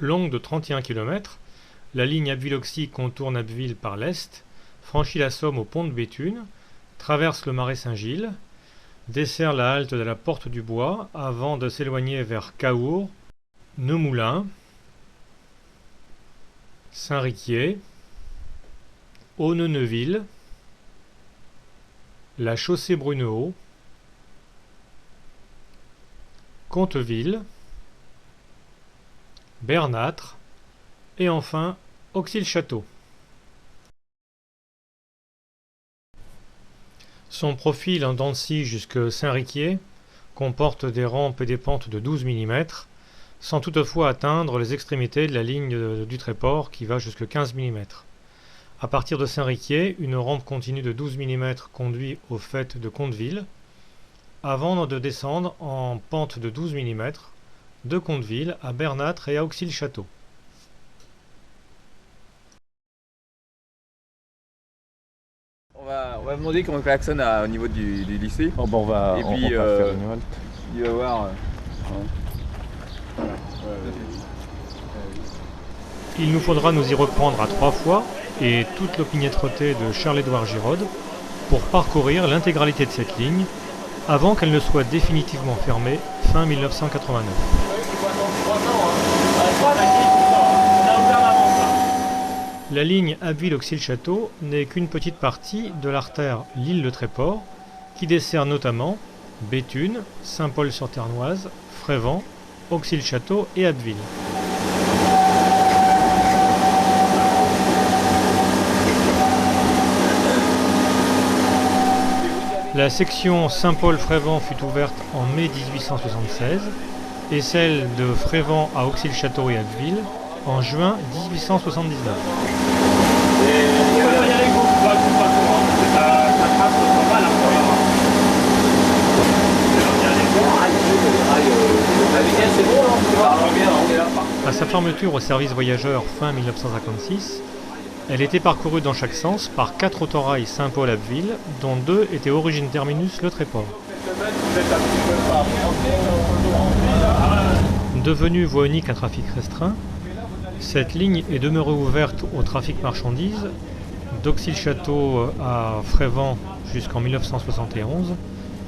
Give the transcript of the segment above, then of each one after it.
Longue de 31 km, la ligne Abbeville-Auxy contourne Abbeville par l'est, franchit la Somme au pont de Béthune, traverse le marais Saint-Gilles, dessert la halte de la Porte du Bois avant de s'éloigner vers Caours, Nemoulins, Saint-Riquier, Auneux-Neuville, la chaussée Brunehaut, Conteville, Bernâtre et enfin Auxy-le-Château. Son profil en dents de scie jusque Saint-Riquier comporte des rampes et des pentes de 12 mm, sans toutefois atteindre les extrémités de la ligne du Tréport qui va jusqu'à 15 mm. À partir de Saint-Riquier, une rampe continue de 12 mm conduit au faîte de Conteville, avant de descendre en pente de 12 mm de Conteville à Bernâtre et à Auxy-le-Château. On va demander comment on klaxonne au niveau du lycée. Oh, on va faire une halte. Il va voir. Il nous faudra nous y reprendre à 3 fois et toute l'opiniâtreté de Charles-Édouard Giraud pour parcourir l'intégralité de cette ligne avant qu'elle ne soit définitivement fermée fin 1989. La ligne Abbeville-Auxy-le-Château n'est qu'une petite partie de l'artère Lille-le-Tréport qui dessert notamment Béthune, Saint-Paul-sur-Ternoise, Frévent, Auxy-le-Château et Abbeville. La section Saint-Paul-Frévent fut ouverte en mai 1876 et celle de Frévent à Auxy-le-Château et Abbeville en juin 1879. À sa fermeture au service voyageurs fin 1956, elle était parcourue dans chaque sens par 4 autorails Saint-Paul-Abbeville, dont 2 étaient origine terminus Le Tréport. Devenue voie unique à trafic restreint, cette ligne est demeurée ouverte au trafic marchandises d'Auxy-le-Château à Frévent jusqu'en 1971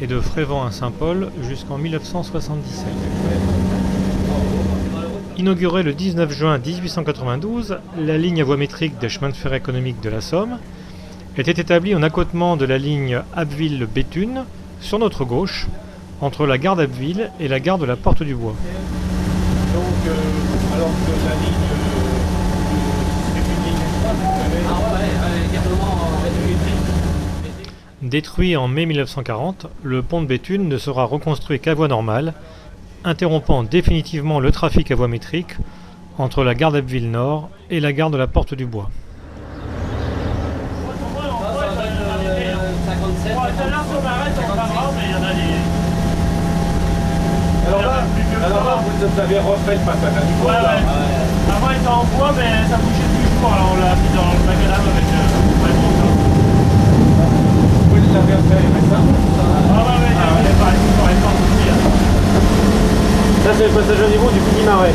et de Frévent à Saint-Paul jusqu'en 1977. Inaugurée le 19 juin 1892, la ligne à voie métrique des chemins de fer économiques de la Somme était établie en accotement de la ligne Abbeville-Béthune sur notre gauche, entre la gare d'Abbeville et la gare de la Porte du Bois. Donc, alors que la ligne Détruit en mai 1940, le pont de Béthune ne sera reconstruit qu'à voie normale, interrompant définitivement le trafic à voie métrique entre la gare d'Abbeville Nord et la gare de la Porte du Bois. Alors là, vous avez refait le passage à niveau. Avant, il était en bois, mais ça bougeait toujours. Alors, on l'a mis dans le macadam avec Vous l'avez refait, mais ça Ça, c'est le passage à niveau du petit marais.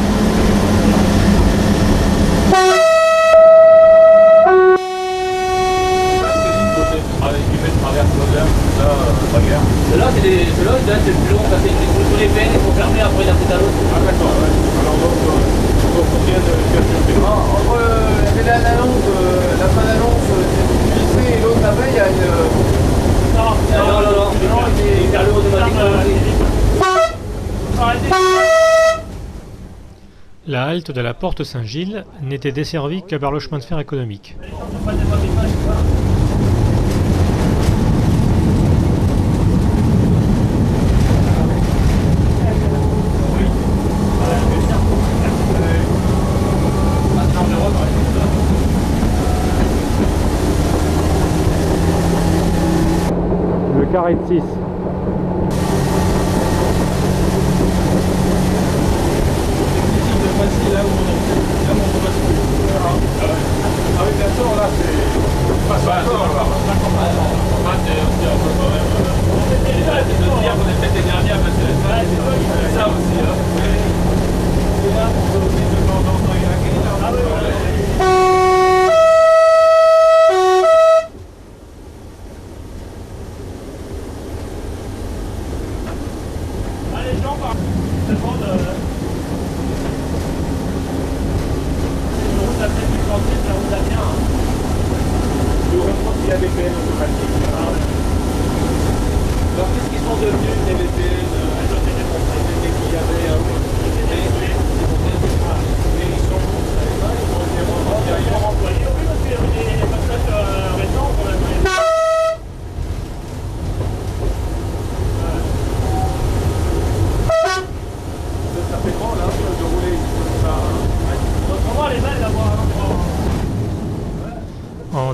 Ceux-là, c'est le plus long, ça c'est sur les peines, il faut fermer après il y a tout à l'autre. Ah d'accord, ouais. Alors donc combien de kilomètres? Entre la fin d'annonce du lycée et l'autre après, il y a une. Non, il est vers le haut de La halte de la Porte Saint-Gilles n'était desservie que par le chemin de fer économique. Le carré de 6. Là où on va se Ah oui, bien sûr, là c'est. Pas ça, ça aussi.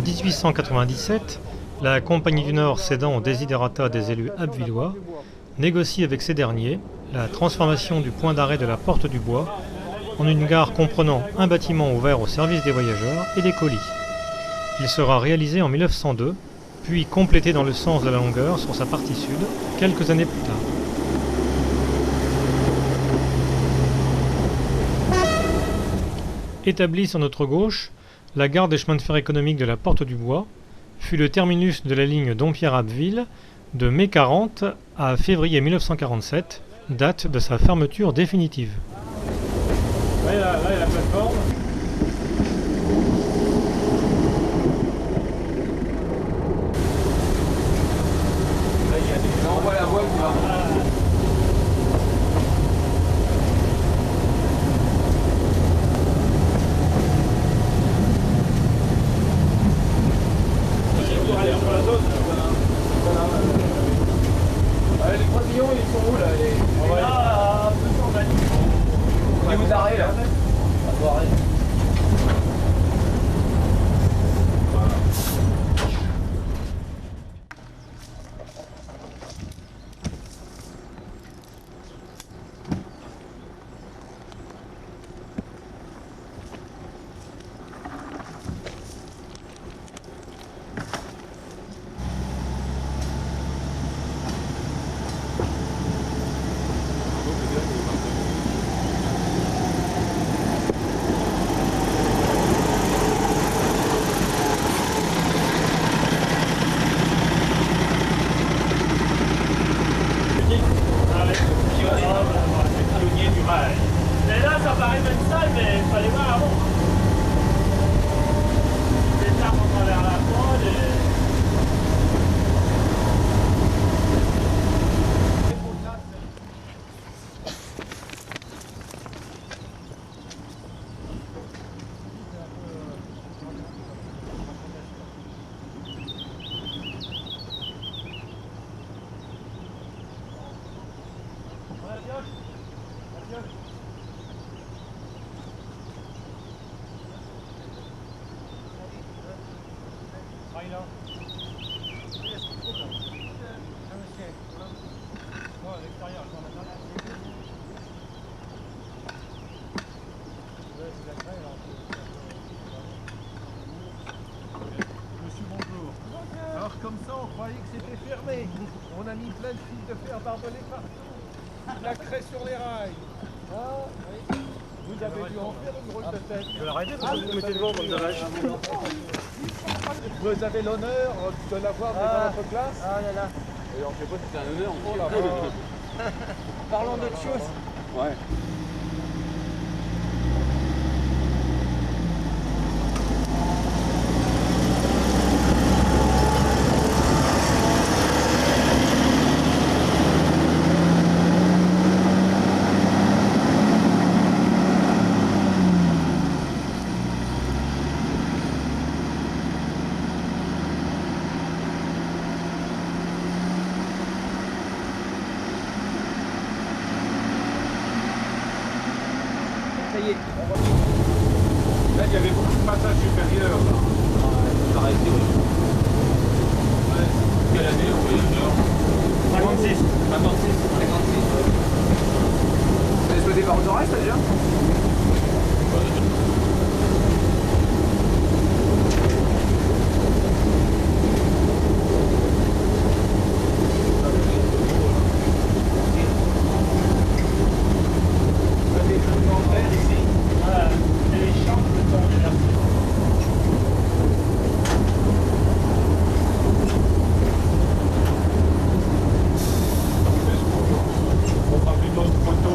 En 1897, la Compagnie du Nord cédant aux desiderata des élus abbvillois, négocie avec ces derniers la transformation du point d'arrêt de la Porte du Bois en une gare comprenant un bâtiment ouvert au service des voyageurs et des colis. Il sera réalisé en 1902, puis complété dans le sens de la longueur sur sa partie sud, quelques années plus tard. Établie sur notre gauche, la gare des chemins de fer économiques de la Porte du Bois fut le terminus de la ligne Dompierre-Abbeville de mai 40 à février 1947, date de sa fermeture définitive. Là, il y a la plateforme. Là, on voit la voie qui va. Les croisillons, ils sont où là les bouts d'arrêt là. Mais là, ça paraît même sale, mais il fallait voir avant. Les arbres ont travers la poêle et... Monsieur, bonjour. Alors comme ça, on croyait que c'était fermé. On a mis plein de fils de fer barbelés partout. La craie sur les rails. Ah, oui. Vous avez dû en faire une grosse de tête. Je vais l'arrêter parce que vous mettez devant comme dommage. Vous avez l'honneur de l'avoir dans votre classe. Ah là là. Et on sait pas si c'est un honneur. Oh là là. Parlons d'autre chose. Ouais. Ça y est. Là, il y avait beaucoup de passages supérieurs. On a arrêté, oui. Ouais. Quelle année on voyageur 56. 56. 56. Vous avez souhaité par autorail ça déjà? Voilà. Et les champs de temps de On fera plutôt une photo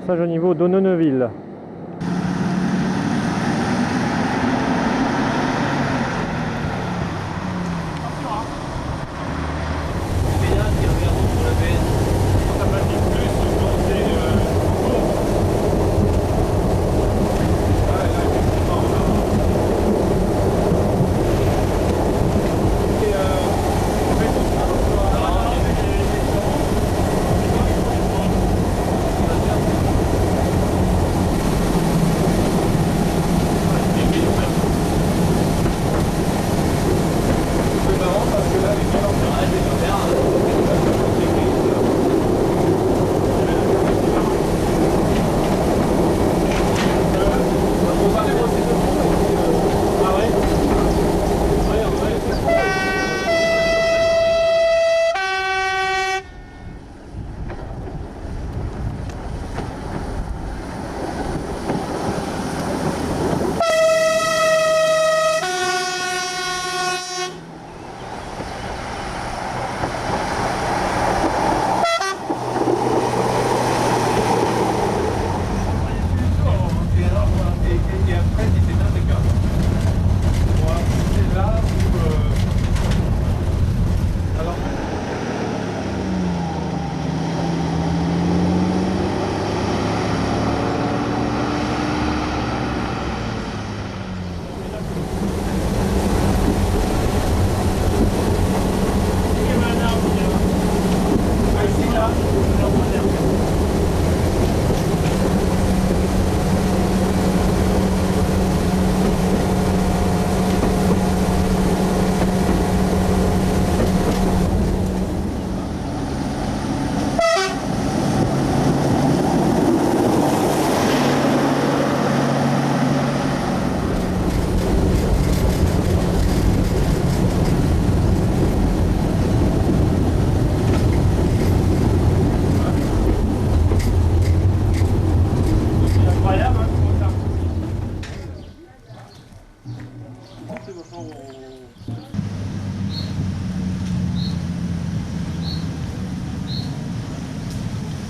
passage au niveau d'Onnoneville.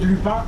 Lupin.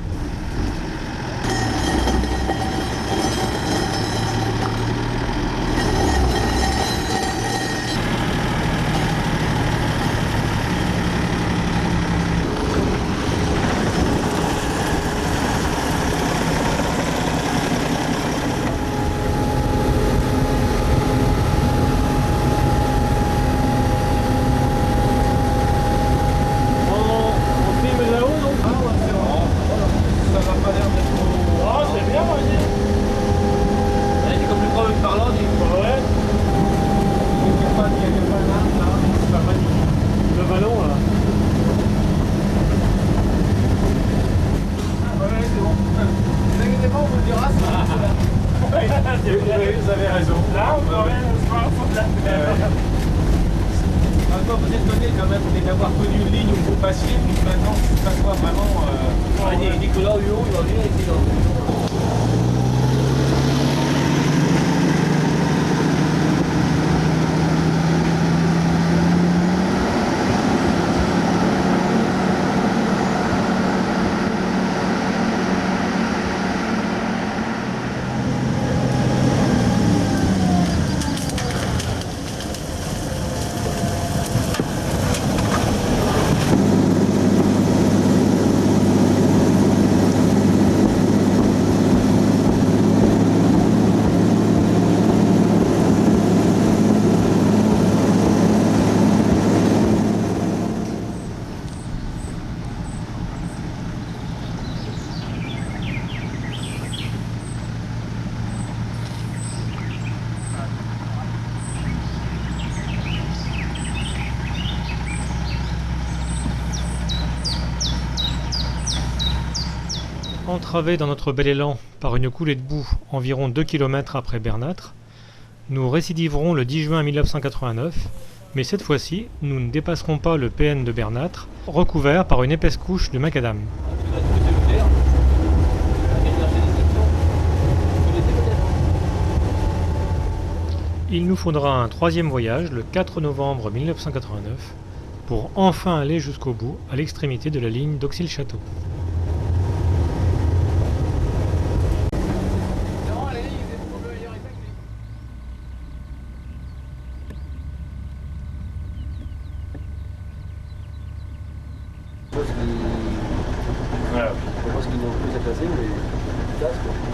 Vous avez raison. Là, on peut rien se voir sur la terre. Encore vous êtes donné quand même d'avoir connu une ligne où vous passiez, puis maintenant c'est pas quoi vraiment. Nicolas Hulot, il va venir ici dans. Entravés dans notre bel élan par une coulée de boue environ 2 km après Bernâtre, nous récidiverons le 10 juin 1989, mais cette fois-ci, nous ne dépasserons pas le PN de Bernâtre, recouvert par une épaisse couche de macadam. Il nous faudra un troisième voyage le 4 novembre 1989 pour enfin aller jusqu'au bout, à l'extrémité de la ligne d'Auxi-le-Château. plus à classer, mais efficace.